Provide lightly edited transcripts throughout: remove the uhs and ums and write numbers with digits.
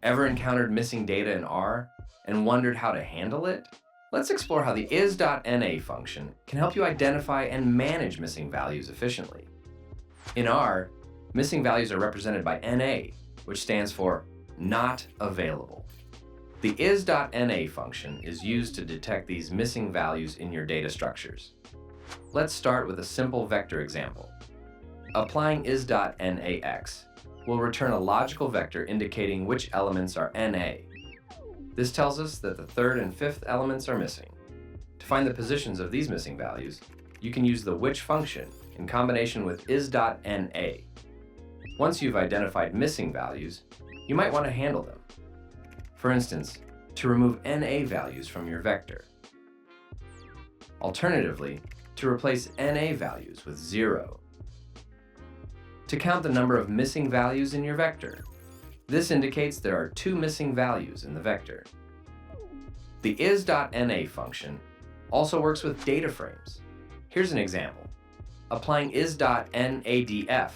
Ever encountered missing data in R and wondered how to handle it? Let's explore how the is.na function can help you identify and manage missing values efficiently. In R, missing values are represented by NA, which stands for not available. The is.na function is used to detect these missing values in your data structures. Let's start with a simple vector example. Applying is.nax will return a logical vector indicating which elements are NA. This tells us that the third and fifth elements are missing. To find the positions of these missing values, you can use the which function in combination with is.na. Once you've identified missing values, you might want to handle them. For instance, to remove NA values from your vector. Alternatively, to replace NA values with 0. To count the number of missing values in your vector. This indicates there are 2 missing values in the vector. The is.na function also works with data frames. Here's an example. Applying is.nadf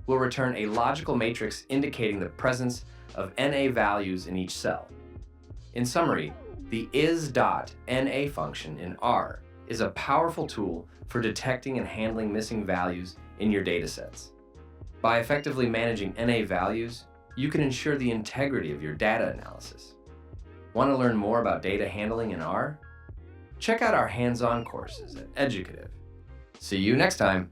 will return a logical matrix indicating the presence of NA values in each cell. In summary, the is.na function in R is a powerful tool for detecting and handling missing values in your datasets. By effectively managing NA values, you can ensure the integrity of your data analysis. Want to learn more about data handling in R? Check out our hands-on courses at Educative. See you next time.